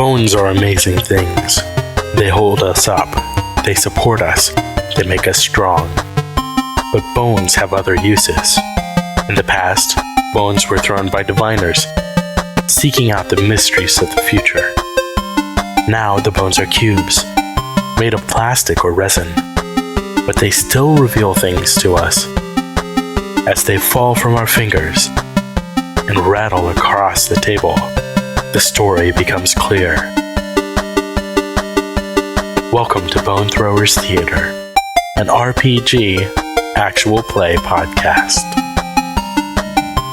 Bones are amazing things. They hold us up. They support us. They make us strong. But bones have other uses. In the past, bones were thrown by diviners, seeking out the mysteries of the future. Now the bones are cubes, made of plastic or resin, but they still reveal things to us. As they fall from our fingers and rattle across the table, the story becomes clear. Welcome to Bone Throwers Theater, an RPG actual play podcast.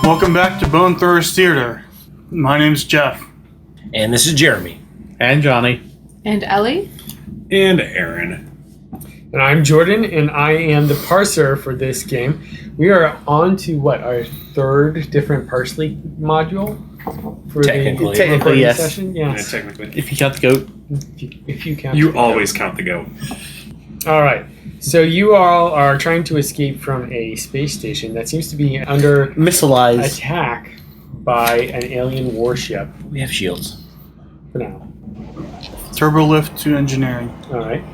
Welcome back to Bone Throwers Theater. My name's Jeff. And this is Jeremy. And Johnny. And Ellie. And Aaron. And I'm Jordan, and I am the Parser for this game. We are on to our third different Parsely module for Technically. the recording yes. session. Yes. Yeah, technically. If you count the goat. If you count. You always count the goat. All right. So you all are trying to escape from a space station that seems to be under missileized attack by an alien warship. We have shields. For now. Turbo lift to engineering. All right.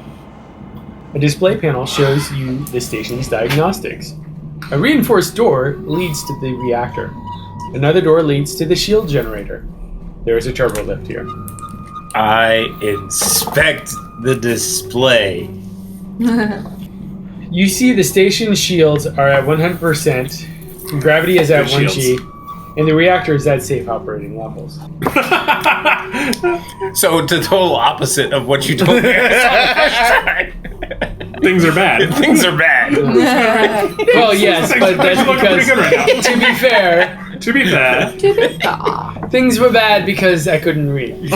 A display panel shows you the station's diagnostics. A reinforced door leads to the reactor. Another door leads to the shield generator. There is a turbo lift here. I inspect the display. You see the station shields are at 100%, gravity is at Good 1G, and the reactor is at safe operating levels. So the total opposite of what you told me I saw the first time. Things are bad. Things are bad. Well, yes, but that's because, to be fair, things were bad because I couldn't read.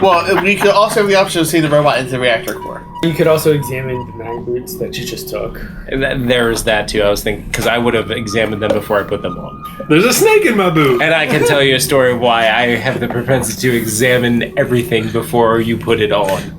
Well, we could also have the option of seeing the robot into the reactor core. You could also examine the mag boots that you just took. There is that too. I was thinking, because I would have examined them before I put them on. There's a snake in my boot. And I can tell you a story of why I have the propensity to examine everything before you put it on.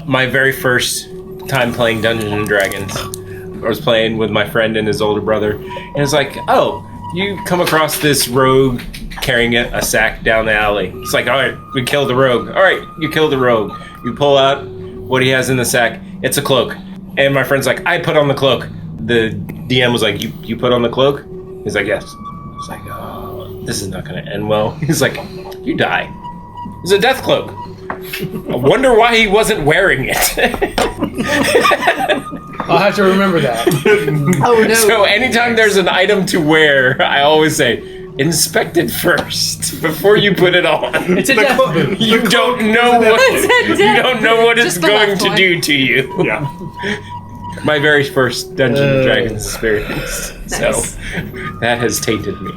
My very first time playing Dungeons and Dragons, I was playing with my friend and his older brother, and it's like, oh, you come across this rogue carrying a sack down the alley. It's like, all right, we killed the rogue. All right, you killed the rogue. You pull out what he has in the sack. It's a cloak. And my friend's like, I put on the cloak. The DM was like, you put on the cloak? He's like, yes. I was like, oh, this is not going to end well. He's like, you die. It's a death cloak. I wonder why he wasn't wearing it. I'll have to remember that. Oh no. So anytime there's an item to wear, I always say, inspect it first before you put it on. It's a death boot. You don't know what it's Just the going left to one. do to you. Yeah. My very first Dungeons and Dragons experience. Nice. So that has tainted me.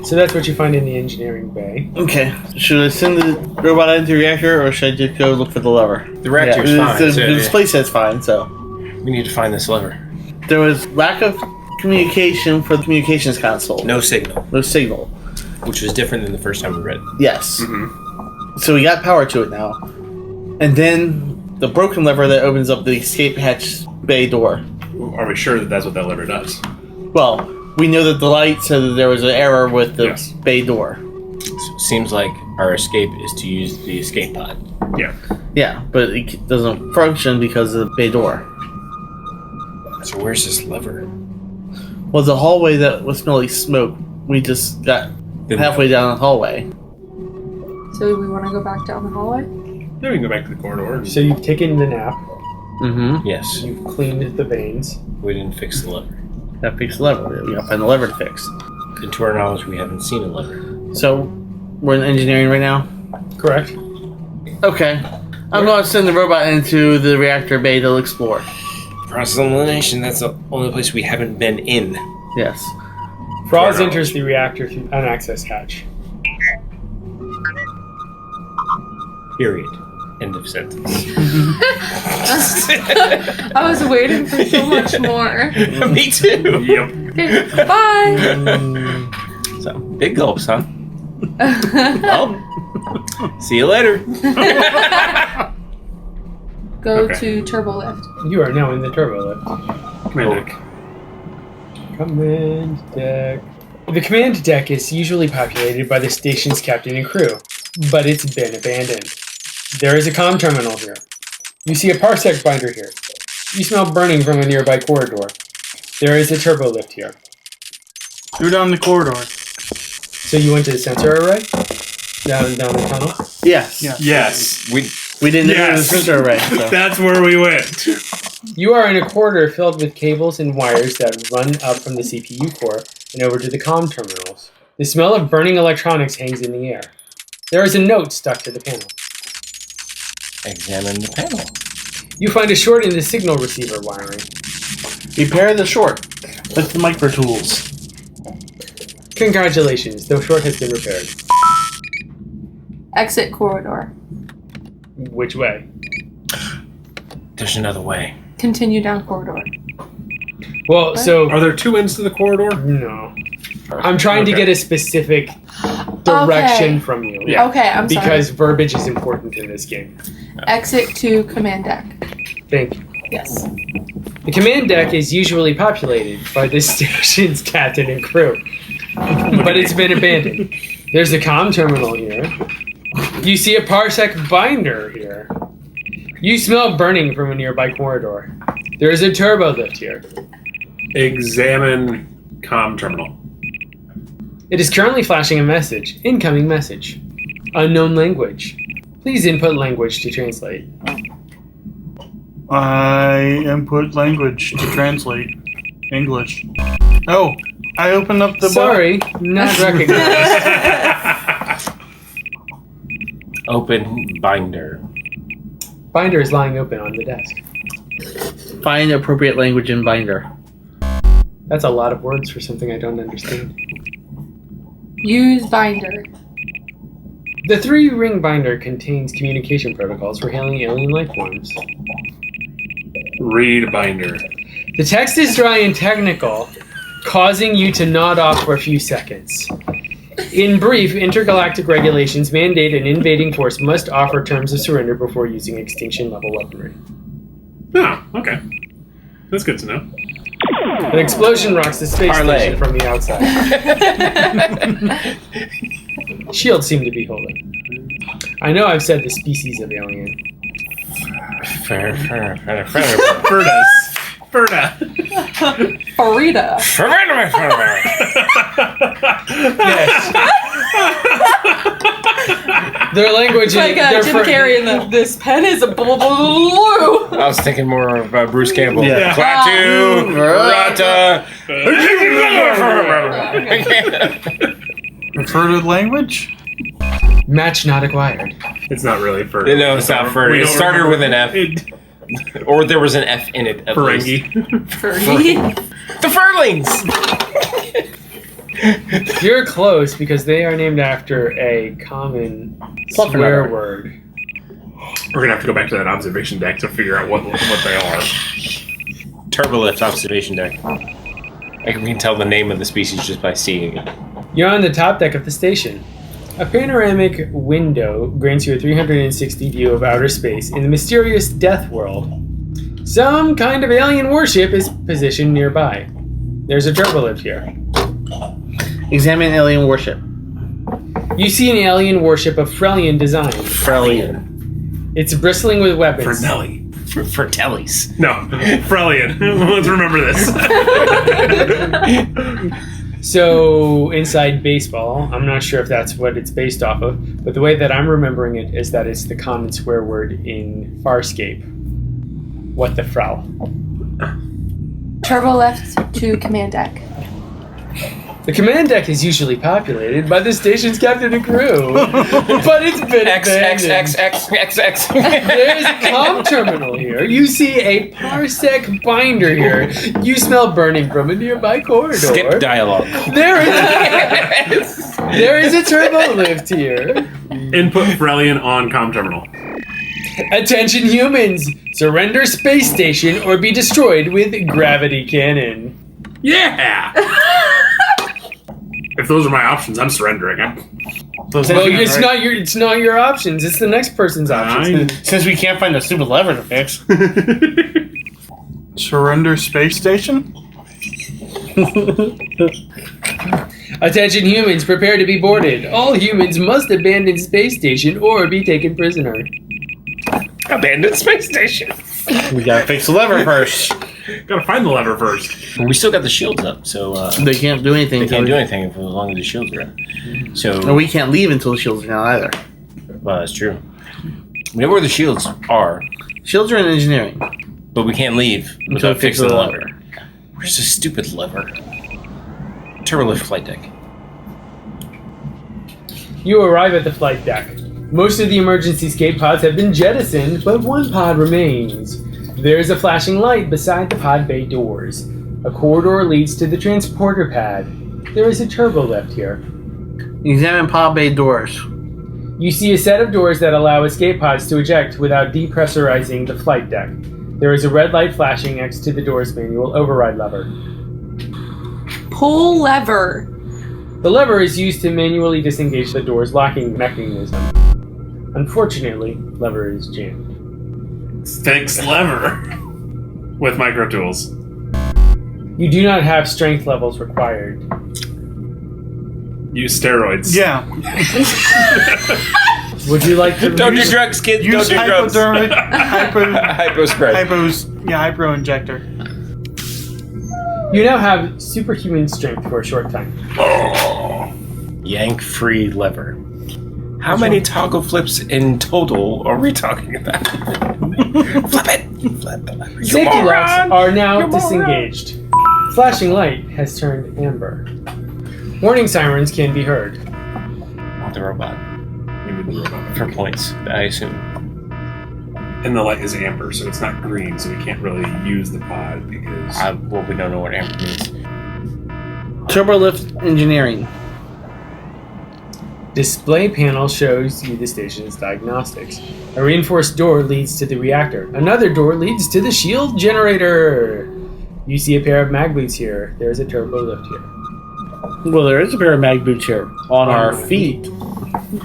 So that's what you find in the engineering bay. Okay. Should I send the robot into the reactor, or should I just go look for the lever? The reactor's fine. The so display says fine, so. we need to find this lever. There was lack of communication for the communications console. No signal, No signal. which was different than the first time we read it. Yes. Mm-hmm. So we got power to it now. And then the broken lever that opens up the escape hatch bay door. Are we sure that that's what that lever does? Well, we know that the light said that there was an error with the Yes. bay door. So it seems like our escape is to use the escape pod. Yeah. Yeah, but it doesn't function because of the bay door. So where's this lever? Well, the hallway that was smelling smoke, we just got halfway down the hallway. So we want to go back down the hallway? Then we can go back to the corridor. So you've taken the nap, Mm-hmm. Yes, you've cleaned the veins. we didn't fix the lever. Gotta fix the lever. We gotta find the lever to fix. And to our knowledge, we haven't seen a lever. So, we're in engineering right now? Correct. Okay. I'm gonna send the robot into the reactor bay to explore. Process elimination, that's the only place we haven't been in. Yes. Froz enters the reactor through an access hatch. Period. End of sentence. I was waiting for so much more. Me too. Yep. Okay, bye. So, big gulps, huh? Well, see you later. Go Okay. to turbo lift. You are now in the turbo lift. Command deck. Command deck. The command deck is usually populated by the station's captain and crew, but it's been abandoned. There is a comm terminal here. You see a parsec binder here. You smell burning from a nearby corridor. There is a turbo lift here. Go down the corridor. So you went to the sensor array? Down the tunnel? Yes. Yeah. Yes. We didn't go to the Yes. sensor array. So. That's where we went. You are in a corridor filled with cables and wires that run up from the CPU core and over to the comm terminals. The smell of burning electronics hangs in the air. There is a note stuck to the panel. Examine the panel. You find a short in the signal receiver wiring. Repair the short with the micro tools. Congratulations, the short has been repaired. Exit corridor. Which way? There's another way. Continue down corridor. Well, What? so... Are there 2 ends to the corridor? No. I'm trying to Okay. get a specific direction Okay. from you. Yeah. Okay, I'm sorry. Because verbiage is important in this game. Exit to command deck. Thank you. Yes. The command deck is usually populated by the station's captain and crew, but it's been abandoned. There's a comm terminal here. You see a parsec binder here. You smell burning from a nearby corridor. There is a turbo lift here. Examine comm terminal. It is currently flashing a message. Incoming message. Unknown language. Please input language to translate. I input language to translate English. Oh, I opened up the Sorry, not recognized. Open binder. Binder is lying open on the desk. Find appropriate language in binder. That's a lot of words for something I don't understand. Use binder. The 3-ring binder contains communication protocols for hailing alien life forms. Read binder. The text is dry and technical, causing you to nod off for a few seconds. In brief, intergalactic regulations mandate an invading force must offer terms of surrender before using extinction-level weaponry. Oh, okay. That's good to know. An explosion rocks the space Parlay. station from the outside. Shields seem to be holding. I know I've said the species of alien. Fair. Furnace. Furna. Farida. Yes. Their language It's like is... Jim Carrey in this pen is a blue. I was thinking more of Bruce Campbell. Yeah. Klaatu, preferred language. Match not acquired. It's not really Furna. No, it's not Furna. We It don't started with an F. It- Or there was an F in it. At least. Ferengi. Furry. The Furlings! You're close because they are named after a common swear word. We're gonna have to go back to that observation deck to figure out what they are. Turbolift observation deck. I can tell the name of the species just by seeing it. You're on the top deck of the station. A panoramic window grants you a 360 view of outer space in the mysterious Death World. Some kind of alien warship is positioned nearby. There's a turbolift here. Examine alien warship. You see an alien warship of Fesliyan design. Frelian. It's bristling with weapons. For Nelly. For Tellies. No, Frelian. Let's remember this. So, inside baseball, I'm not sure if that's what it's based off of, but the way that I'm remembering it is that it's the common swear word in Farscape. What the frau? Turbo left to command deck. The command deck is usually populated by the station's captain and crew, but it's been abandoned. X. There's a comm terminal here. You see a parsec binder here. You smell burning from a nearby corridor. Skip dialogue. There is a turbo lift here. Input Frelian on comm terminal. Attention humans! Surrender space station or be destroyed with gravity cannon. Yeah! If those are my options, I'm surrendering. Well, it's not your options. It's the next person's options. Since we can't find a stupid lever to fix. Surrender space station. Attention humans, prepare to be boarded. All humans must abandon space station or be taken prisoner. Abandoned space station. We gotta fix the lever first. Gotta find the lever first. We still got the shields up, so They can't do anything. they can't do anything as long as the shields are up. So, No, we can't leave until the shields are down either. well, that's true. We know where the shields are, Shields are in engineering. but we can't leave Until without we fix fixing the the lever. lever. Where's the stupid lever? Turbolift flight deck. You arrive at the flight deck. Most of the emergency escape pods have been jettisoned, but one pod remains. There is a flashing light beside the pod bay doors. A corridor leads to the transporter pad. There is a turbo lift here. Examine pod bay doors. You see a set of doors that allow escape pods to eject without depressurizing the flight deck. There is a red light flashing next to the door's manual override lever. Pull lever. The lever is used to manually disengage the door's locking mechanism. Unfortunately, lever is jammed. Fix lever. With micro tools. You do not have strength levels required. Use steroids. Yeah. Would you like to Don't do drugs, kids. Don't Use do drugs. hypodermic, hypo Hypo spread. injector. You now have superhuman strength for a short time. Yank free lever. How many toggle flips in total are we talking about? Flip it! Flip the lever. You Safety locks moron! are now You moron! disengaged. Flashing light has turned amber. Warning sirens can be heard. The robot. We need the robot. For points, I assume. And the light is amber, so it's not green, so we can't really use the pod because... Well, we don't know what amber means. Turbo lift engineering. Display panel shows you the station's diagnostics. A reinforced door leads to the reactor. Another door leads to the shield generator. You see a pair of mag boots here. There's a turbo lift here. Well, there is a pair of mag boots here on our feet.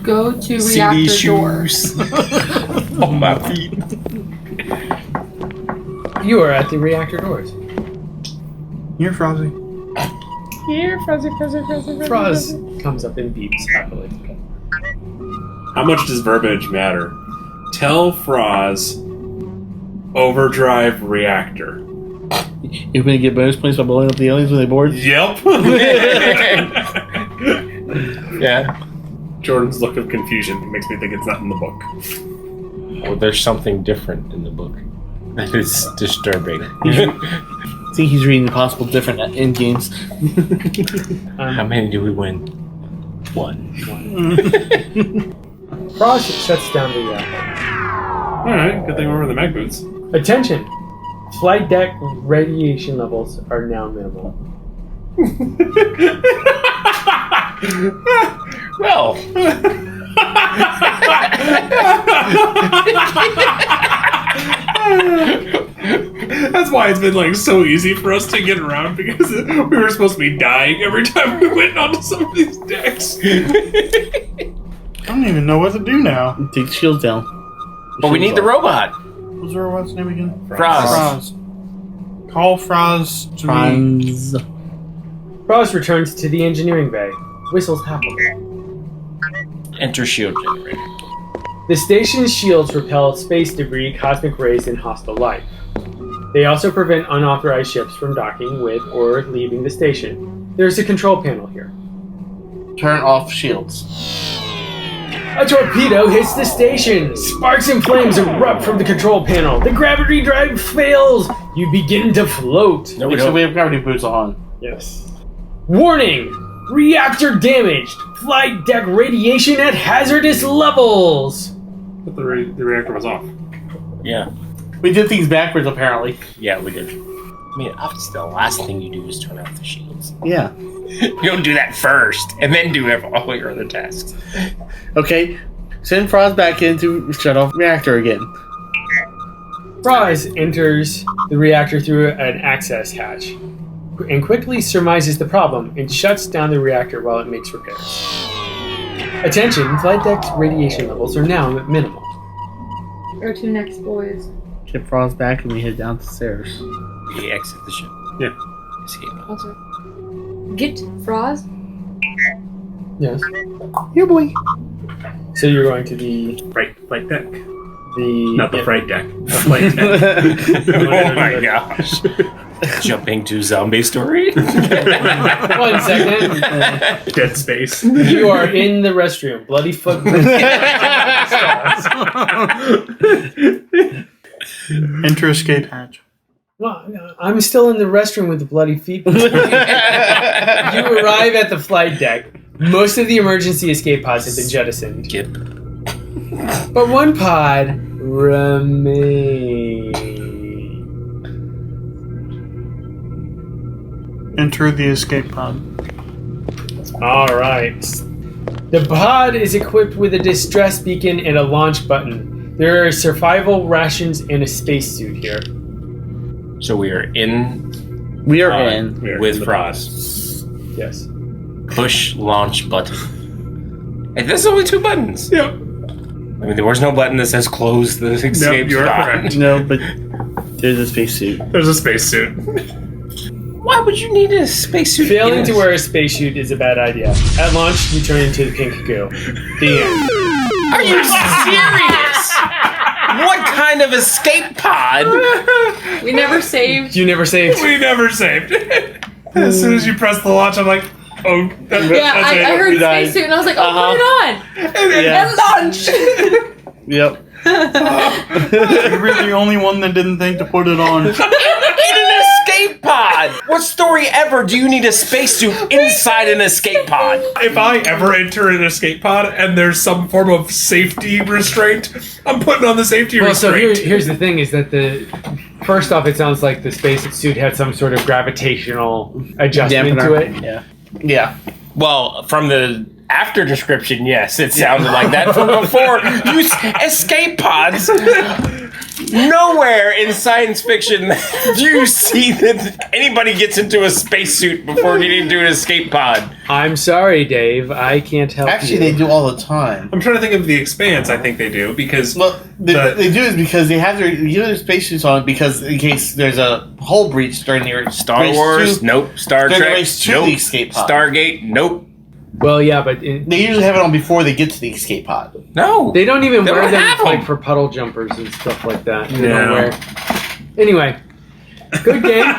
Go to CD reactor door. shoes. On my feet. You are at the reactor doors. You're Frosty. Here, fuzzy. Froz comes up and beeps happily. How much does verbiage matter? Tell Froz overdrive reactor. You're going to get bonus points by blowing up the aliens when they board? Yep. Yeah. Jordan's look of confusion makes me think it's not in the book. Well, there's something different in the book. That is disturbing. I think he's reading possible different end games. How many do we win? One. Froz shuts down the reactor. Alright, good thing we're in the mag boots. Attention! Flight deck radiation levels are now minimal. Well. That's why it's been like so easy for us to get around because we were supposed to be dying every time we went onto some of these decks. I don't even know what to do now. Take the shields down. But we need the robot. What's the robot's name again? Froz. Call Froz to me. Franz. Froz returns to the engineering bay. Whistles happily. Enter shield generator. The station's shields repel space debris, cosmic rays, and hostile light. They also prevent unauthorized ships from docking with or leaving the station. There's a control panel here. Turn off shields. A torpedo hits the station. Sparks and flames erupt from the control panel. The gravity drive fails. You begin to float. No, we So don't. we have gravity boots on. Yes. Warning! Reactor damaged. Flight deck radiation at hazardous levels. But the reactor was off. Yeah. We did things backwards, apparently. Yeah, we did. I mean, obviously the last thing you do is turn off the shields. Yeah. You don't do that first, and then do all your other tasks. Okay. Send Froz back in to shut off reactor again. Froz enters the reactor through an access hatch and quickly surmises the problem and shuts down the reactor while it makes repairs. Attention, flight deck's radiation levels are now minimal. Go to next, boys. Get Froz back and we head down the stairs. We exit the ship. Yeah. Escape. Also, get Froz. Yes. Yeah, boy. So you're going to the Flight deck. the Not the fright deck. The flight deck. Oh my gosh. Jumping to zombie story? 1 second. Dead space. You are in the restroom. Bloody foot. Enter escape hatch. Well, I'm still in the restroom with the bloody feet. You arrive at the flight deck. Most of the emergency escape pods have been jettisoned. Skip. But one pod remains. Enter the escape pod. Alright. The pod is equipped with a distress beacon and a launch button. There are survival rations and a spacesuit here. So we are in We are in. We are with in the Frost. Yes. Push launch button. And there's only 2 buttons. Yep. I mean, there was no button that says close the escape you are pod. correct. No, but there's a spacesuit. There's a spacesuit. Why would you need a spacesuit? Failing to wear a spacesuit is a bad idea. At launch, you turn into the pink goo. The end. Are you serious? What kind of escape pod? We never saved. You never saved. We never saved. As soon as you press the launch, I'm like, oh, Yeah, that's I it. heard We died. spacesuit and I was like, oh, put it on. Yeah. And launch. Yep. You were the only one that didn't think to put it on. In an escape pod! What story ever do you need a spacesuit inside an escape pod? If I ever enter an escape pod and there's some form of safety restraint, I'm putting on the safety Well, so restraint. here's the thing: is that first off, it sounds like the spacesuit had some sort of gravitational adjustment to it. Yeah. Yeah. Well, from the after description, yes, it sounded like that. From before, escape pods. Nowhere in science fiction do you see that anybody gets into a spacesuit before getting into an escape pod. I'm sorry, Dave. I can't help Actually, you. they do all the time. I'm trying to think of The Expanse. I think they do because Well, they do is because they have their spacesuits on because in case there's a hull breach during your Star race Wars, to- nope. Star during the Trek, race to nope. the escape pod. Stargate, nope. Well, yeah, but They usually have it on before they get to the escape pod. No. they don't even They wear don't them have like them. for puddle jumpers and stuff like that. They No. don't wear. Anyway, good game.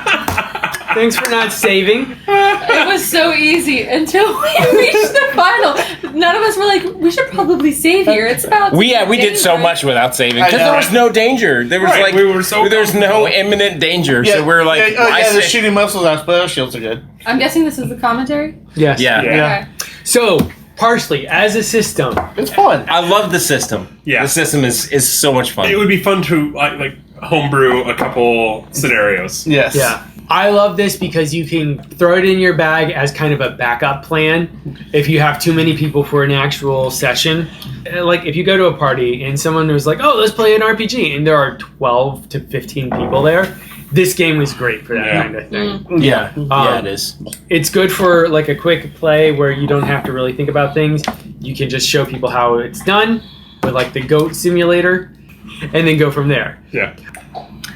Thanks for not saving. It was so easy until we reached the final. None of us were like, we should probably save here. It's about. We did so danger. much without saving I because know. there was no danger. There was Right, like we were so there's no comfortable. imminent danger. So we're like, yeah, why they're sa- shooting missiles out, but our shields are good. I'm guessing this is the commentary. Yes. Yeah. Yeah. Okay. So, Parsley as a system. It's fun. I love the system. Yeah. The system is so much fun. it would be fun to like homebrew a couple scenarios. Yes. Yeah. I love this because you can throw it in your bag as kind of a backup plan if you have too many people for an actual session. Like if you go to a party and someone was like, "Oh, let's play an RPG," and there are 12 to 15 people there, this game was great for that Yeah. kind of thing. yeah, yeah, it is. It's good for like a quick play where you don't have to really think about things. You can just show people how it's done with like the goat simulator and then go from there. Yeah.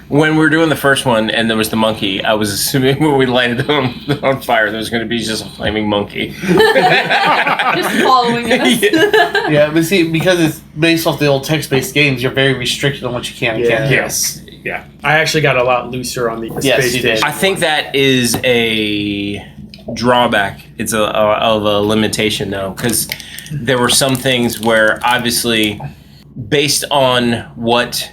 When we were doing the first one and there was the monkey, I was assuming when we lighted it on fire, there was going to be just a flaming monkey. Just following us. Yeah. Yeah, but see, because it's based off the old text-based games, you're very restricted on what you can and can't do. Yes. Yeah. I actually got a lot looser on the Yes, space you did. station. I think that is a drawback. It's of a limitation, though, because there were some things where obviously, based on what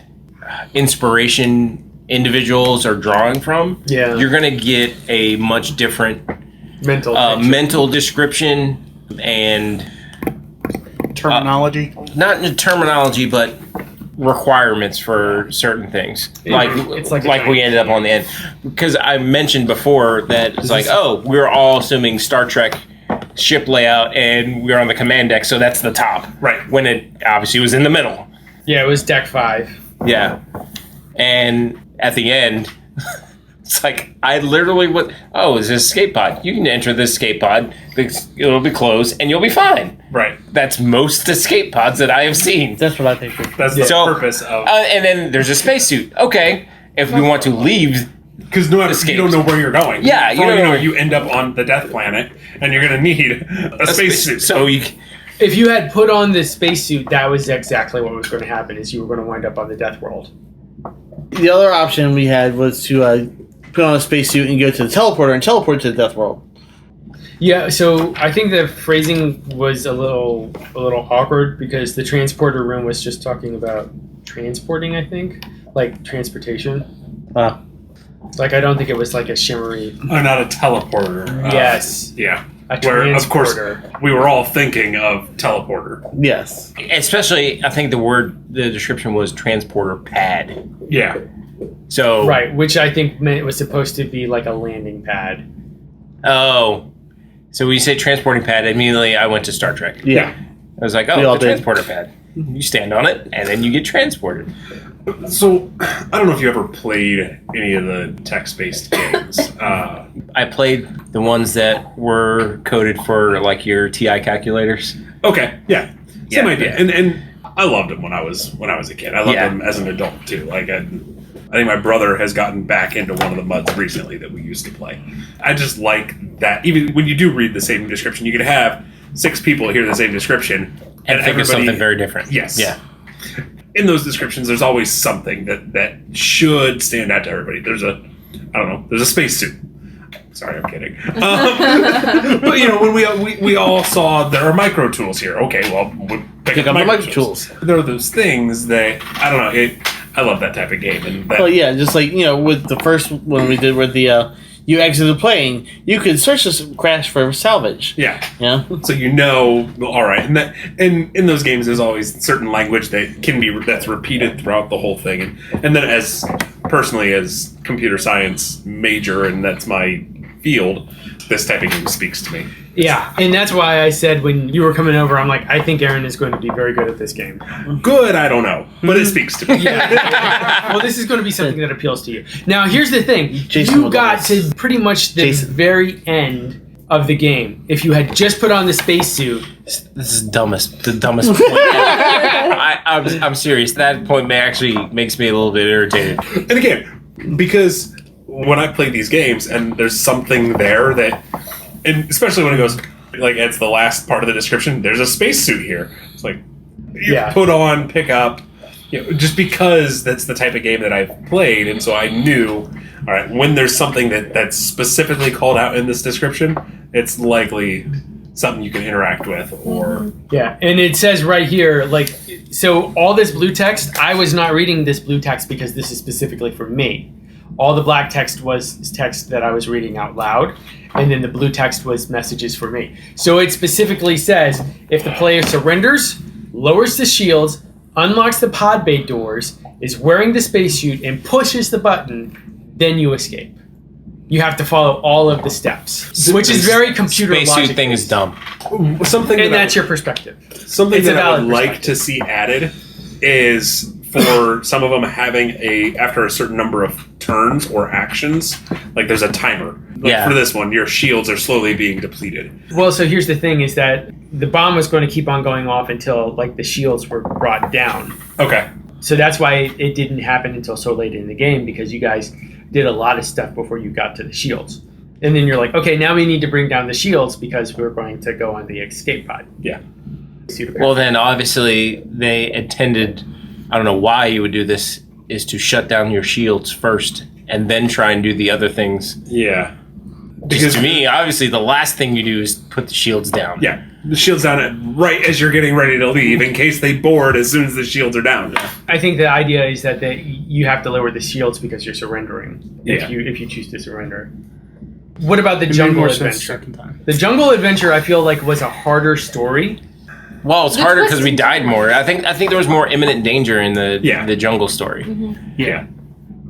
inspiration individuals are drawing from, Yeah. you're going to get a much different mental. picture. mental description and Terminology. not in the terminology, but requirements for certain things. Like It's like a we giant ended up on the end. Because I mentioned before that it's like, oh, we're all assuming Star Trek ship layout and we're on the command deck, so that's the top. Right. When it obviously was in the middle. Yeah, it was deck 5. Yeah. And at the end, it's like, I literally went, oh, it's an escape pod. You can enter this escape pod, it'll be closed, and you'll be fine. Right. That's most escape pods that I have seen. That's what I think. That's the So- purpose of. And then there's a spacesuit. Okay, if we want to leave Because no matter, you don't know where you're going. Yeah, you don't know. You end up on the Death Planet, and you're going to need a spacesuit. So if you had put on the spacesuit, that was exactly what was going to happen. Is you were going to wind up on the Death World. The other option we had was to put on a spacesuit and go to the teleporter and teleport to the Death World. Yeah, so I think the phrasing was a little awkward because the transporter room was just talking about transporting. I think, like transportation. Like, I don't think it was like a shimmery... Oh, not a teleporter. Yes. Yeah. A Where, of course, transporter. we were all thinking of teleporter. Yes. especially, I think the description was transporter pad. Yeah. So Right, which I think meant it was supposed to be like a landing pad. Oh, so when you say transporting pad, immediately I went to Star Trek. Yeah. I was like, We oh, all the did. transporter pad. You stand on it, and then you get transported. So, I don't know if you ever played any of the text-based games. I played the ones that were coded for like your TI calculators. Okay, yeah. Same Yeah. idea. And I loved them when I was a kid. I loved Yeah. them as an adult, too. Like, I think my brother has gotten back into one of the MUDs recently that we used to play. I just like that. Even when you do read the same description, you can have 6 people hear the same description. And think of something very different. Yes. Yeah. In those descriptions, there's always something that should stand out to everybody. There's a spacesuit. Sorry, I'm kidding. But when we all saw there are micro tools here. Okay, well, we'll pick up the micro tools. There are those things that I don't know. I love that type of game. And Well, yeah, just like, with the first one we did with the, you exited the plane, you could search this crash for salvage. yeah. Yeah. So all right, and in those games, there's always certain language that's repeated throughout the whole thing, and then as computer science major, and that's my field, this type of game speaks to me. Yeah, and that's why I said when you were coming over, I'm like, I think Aaron is going to be very good at this game. Good, I don't know, but it speaks to me. Well, this is going to be something that appeals to you. Now, here's the thing. Jason You will got love to pretty much the very end of the game. If you had just put on the spacesuit, This is the dumbest point ever. I'm serious. That point makes me a little bit irritated. And again, because when I play these games and there's something there that, and especially when it goes, like, it's the last part of the description, there's a spacesuit here. It's like, put on, pick up, just because that's the type of game that I've played, and so I knew, all right, when there's something that's specifically called out in this description, it's likely something you can interact with, or... Yeah, and it says right here, like, so all this blue text, I was not reading this blue text because this is specifically for me. All the black text was text that I was reading out loud, and then the blue text was messages for me. So it specifically says, if the player surrenders, lowers the shields, unlocks the pod bay doors, is wearing the spacesuit, and pushes the button, then you escape. You have to follow all of the steps, which is very computer logic. Spacesuit thing is dumb. Something And that's your perspective. Something It's a that I valid would like perspective. to see added is for some of them having after a certain number of turns or actions, like there's a timer. Like Yeah. For this one, your shields are slowly being depleted. Well, so here's the thing: is that the bomb was going to keep on going off until like the shields were brought down. Okay. So that's why it didn't happen until so late in the game, because you guys did a lot of stuff before you got to the shields. And then you're like, okay, now we need to bring down the shields because we're going to go on the escape pod. Yeah. Well, then obviously they intended, I don't know why you would do this, is to shut down your shields first and then try and do the other things. Yeah. Because to me, obviously the last thing you do is put the shields down. Yeah. The shield's down right as you're getting ready to leave in case they board as soon as the shields are down. I think the idea is that you have to lower the shields because you're surrendering Yeah. if you choose to surrender. What about the It made jungle more sense adventure? second time. The jungle adventure, I feel like, was a harder story. Well, it's The harder because twist we and died turns. more. I think there was more imminent danger in the jungle story. Yeah.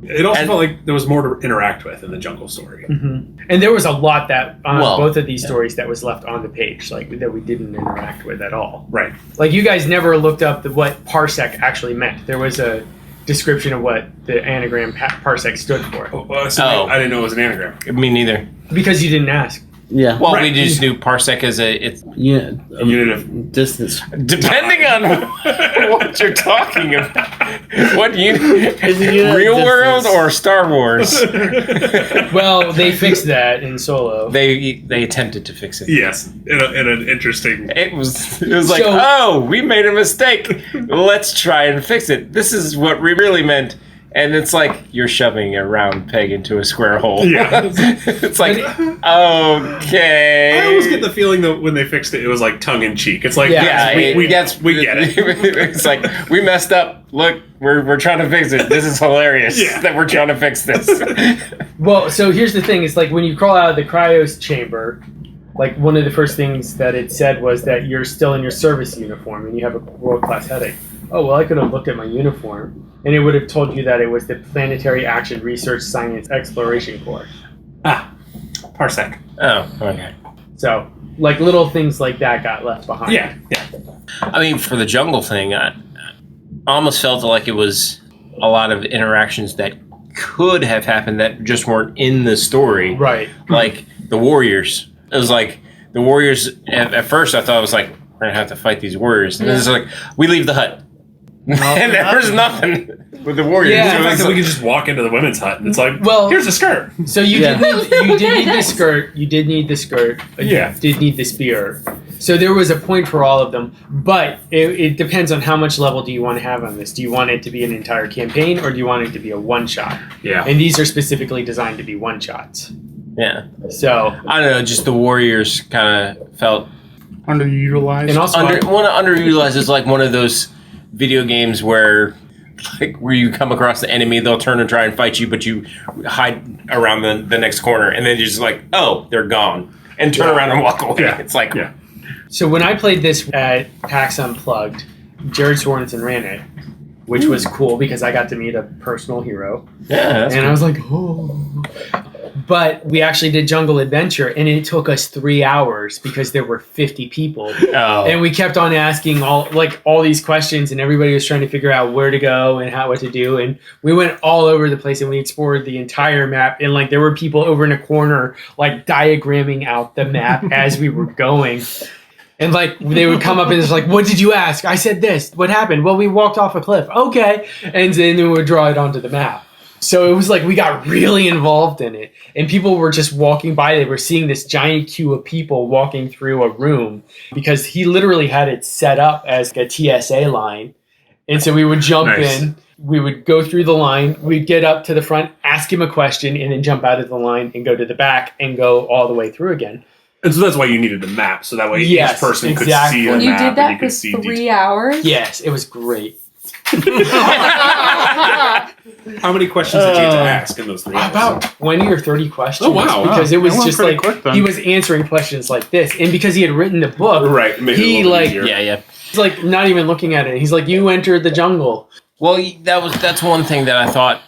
It also And- felt like there was more to interact with in the jungle story. And there was a lot that on Well, both of these stories that was left on the page, like that we didn't interact with at all. Right. Like you guys never looked up what parsec actually meant. There was a description of what the anagram parsec stood for I didn't know it was an anagram. Me neither. because you didn't ask. Yeah. Well, we just do parsec as it's Yeah. A unit of Distance. depending on what you're talking about. What unit? Is it unit of Real world distance? or Star Wars? Well, they fixed that in Solo. They attempted to fix it. yes, in an interesting. It was like, So- oh, we made a mistake. Let's try and fix it. This is what we really meant. And it's like you're shoving a round peg into a square hole. Yeah. It's like, okay. I always get the feeling that when they fixed it, it was like tongue in cheek. It's like, Yeah, we get it. It's like we messed up. Look, we're trying to fix it. This is hilarious that we're trying to fix this. Well, so here's the thing. It's like when you crawl out of the cryos chamber, like one of the first things that it said was that you're still in your service uniform and you have a world-class headache. Oh, well, I could have looked at my uniform and it would have told you that it was the Planetary Action Research Science Exploration Corps. Parsec. Oh, okay. So, like, little things like that got left behind. Yeah. I mean, for the jungle thing, I almost felt like it was a lot of interactions that could have happened that just weren't in the story. Right. Like the Warriors. It was like the Warriors. At first, I thought it was like we're gonna have to fight these Warriors, and it's like we leave the hut, and there was nothing with the Warriors. Yeah. It The fact was that we like- could just walk into the women's hut and it's like, Well- here's a skirt. So you Yeah. did need the skirt. You did need the skirt. Yeah. You did need the spear. So there was a point for all of them, but it depends on how much level do you want to have on this. Do you want it to be an entire campaign, or do you want it to be a one-shot? Yeah. And these are specifically designed to be one-shots. yeah, So, I don't know. Just the Warriors kind of felt Underutilized. and also, underutilized. Is like one of those video games where. Like where you come across the enemy, they'll turn and try and fight you, but you hide around the next corner, and then you're just like, oh, they're gone, and turn around and walk away. Yeah. It's like, Yeah. so when I played this at PAX Unplugged, Jared Sorenson ran it, which was cool because I got to meet a personal hero. yeah, that's And I was like, oh. But we actually did Jungle Adventure, and it took us 3 hours because there were 50 people. oh. And we kept on asking all these questions, and everybody was trying to figure out where to go and what to do. And we went all over the place, and we explored the entire map. And like there were people over in a corner, like diagramming out the map as we were going. And like they would come up and it's like, "What did you ask?" I said this. What happened? Well, we walked off a cliff. Okay, and then we would draw it onto the map. So it was like we got really involved in it, and people were just walking by. They were seeing this giant queue of people walking through a room because he literally had it set up as a TSA line. And so we would jump Nice. in, we would go through the line, we'd get up to the front, ask him a question, and then jump out of the line and go to the back and go all the way through again. And so that's why you needed the map, so that way Yes, each person exactly. could see the You map did and that you for could see 3 hours? Yes, it was great. How many questions did you have to ask in those 3 hours? About 20 or 30 questions. Oh, wow. Because it was That went just pretty like, quick then. he was answering questions like this. And because he had written the book, Right, made it a he little like, easier. yeah. he's like not even looking at it. He's like, you entered the jungle. Well, that's one thing that I thought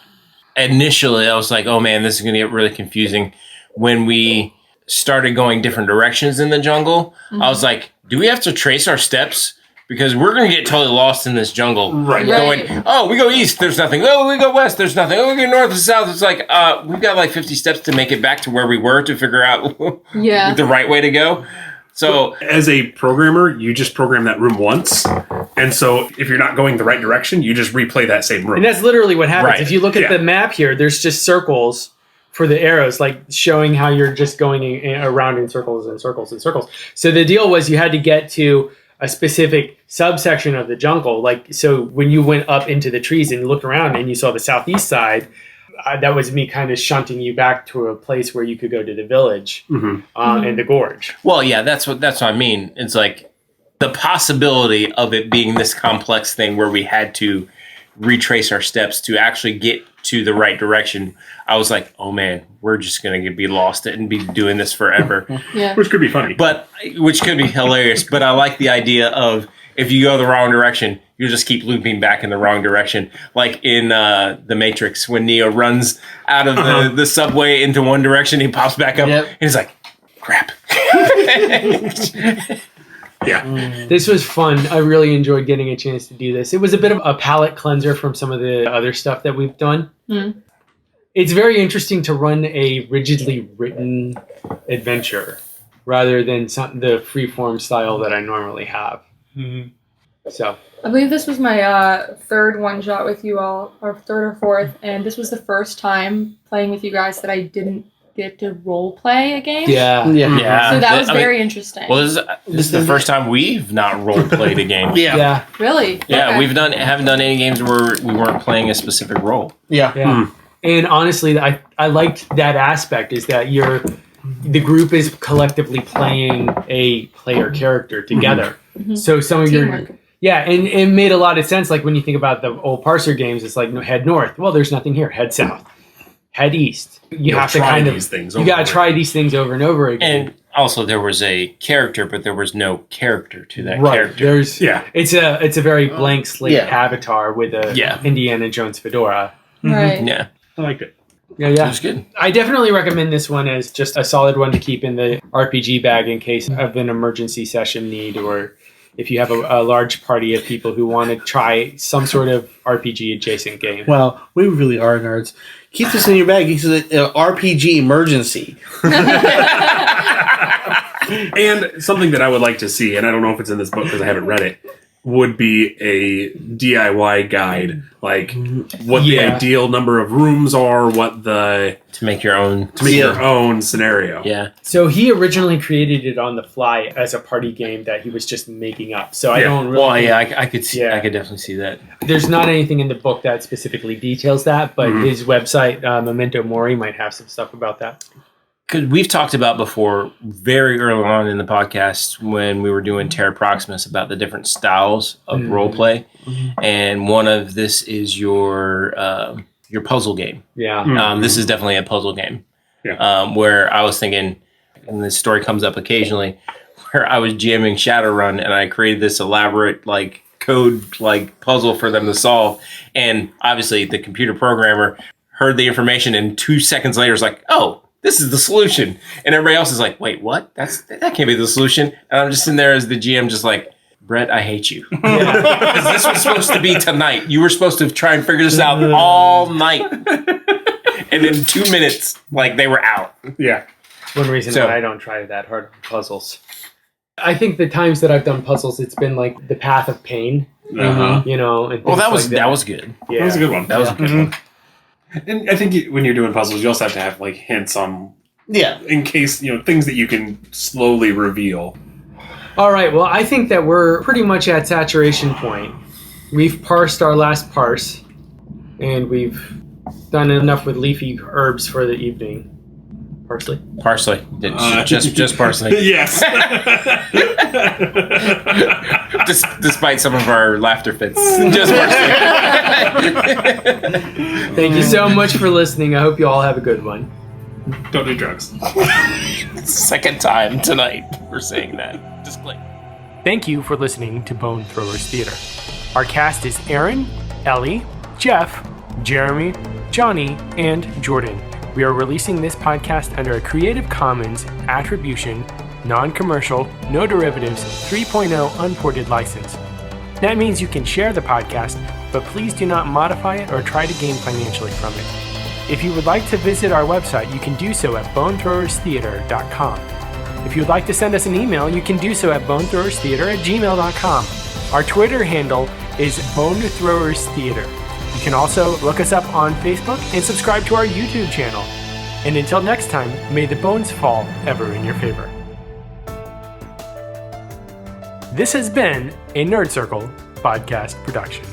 initially. I was like, oh man, this is going to get really confusing. When we started going different directions in the jungle, I was like, do we have to trace our steps? Because we're going to get totally lost in this jungle. Right. Right. Going, oh, we go east, there's nothing. Oh, we go west, there's nothing. Oh, we go north and south. It's like, we've got like 50 steps to make it back to where we were to figure out Yeah. the right way to go. So, As a programmer, you just program that room once, and so if you're not going the right direction, you just replay that same room. And that's literally what happens. Right. If you look at Yeah. the map here, there's just circles for the arrows, like showing how you're just going around in circles and circles and circles. So the deal was you had to get to a specific subsection of the jungle. Like, so when you went up into the trees and looked around and you saw the southeast side, that was me kind of shunting you back to a place where you could go to the village and the gorge. well, yeah, that's what I mean. It's like the possibility of it being this complex thing where we had to retrace our steps to actually get to the right direction. I was like, oh man, we're just going to be lost and be doing this forever. Yeah. Which could be funny. But which could be hilarious. But I like the idea of if you go the wrong direction, you just keep looping back in the wrong direction. Like in The Matrix, when Neo runs out of the subway into one direction, he pops back up Yep. and he's like, crap. Yeah. This was fun. I really enjoyed getting a chance to do this. It was a bit of a palate cleanser from some of the other stuff that we've done. It's very interesting to run a rigidly written adventure rather than the freeform style that I normally have. Mhm. So I believe this was my third one shot with you all, or third or fourth, and this was the first time playing with you guys that I didn't get to role play a game. yeah. Yeah. So that was I mean, very interesting. Well, this is the first time we've not role played a game. Yeah. Really? Yeah, Okay. we haven't done any games where we weren't playing a specific role. Yeah. And honestly, I liked that aspect is that the group is collectively playing a player character together. Mhm. So some of Teamwork. and it made a lot of sense. Like when you think about the old Parser games, it's like head north. Well, there's nothing here. Head south. Head east. You have to try kind of these things. you got to try these things over and over again. And also, there was a character, but there was no character to that right. character. There's Yeah. It's a very blank slate Yeah. avatar with a Yeah. Indiana Jones fedora. Right. Yeah, I liked it. Yeah, it yeah. was good. I definitely recommend this one as just a solid one to keep in the RPG bag in case of an emergency session need, or if you have a large party of people who want to try some sort of RPG adjacent game. Well, we really are nerds. Keep this in your bag. It's an RPG emergency. And something that I would like to see, and I don't know if it's in this book because I haven't read it, would be a DIY guide, like what the Yeah. ideal number of rooms are, what the To make your own. your own scenario. Yeah. So he originally created it on the fly as a party game that he was just making up. So I Yeah. don't really. Well, yeah, I could see. Yeah. I could definitely see that. There's not anything in the book that specifically details that, but his website, Memento Mori, might have some stuff about that. Because we've talked about before, very early on in the podcast when we were doing Terra Proximus about the different styles of role play, and one of this is your puzzle game. Yeah. This is definitely a puzzle game. Yeah. Where I was thinking, and this story comes up occasionally, where I was GMing Shadowrun and I created this elaborate code puzzle for them to solve, and obviously the computer programmer heard the information and 2 seconds later is like, "Oh, this is the solution," and everybody else is like, "Wait, what? That can't be the solution." And I'm just sitting there as the GM, just like, "Brett, I hate you." Because this was supposed to be tonight. You were supposed to try and figure this out all night. And in 2 minutes, they were out. Yeah. One reason So- why I don't try that hard on puzzles. I think the times that I've done puzzles, it's been like the path of pain, Uh-huh. and Well, things that was like that was good. yeah. That was a good one. That was a good one. And I think when you're doing puzzles, you also have to have hints on, Yeah. in case things that you can slowly reveal. All right. Well, I think that we're pretty much at saturation point. We've parsed our last parse, and we've done enough with leafy herbs for the evening. Parsley. Parsley. Just parsley. Yes. Despite some of our laughter fits. Just parsley. Thank you so much for listening. I hope you all have a good one. Don't do drugs. Second time tonight we're saying that. Disclaimer. Thank you for listening to Bone Throwers Theater. Our cast is Aaron, Ellie, Jeff, Jeremy, Johnny, and Jordan. We are releasing this podcast under a Creative Commons Attribution, Non-Commercial, No Derivatives 3.0 Unported license. That means you can share the podcast, but please do not modify it or try to gain financially from it. If you would like to visit our website, you can do so at bonethrowerstheater.com. If you would like to send us an email, you can do so at bonethrowerstheater@gmail.com. Our Twitter handle is bonethrowerstheater. You can also look us up on Facebook and subscribe to our YouTube channel. And until next time, may the bones fall ever in your favor. This has been a Nerd Circle podcast production.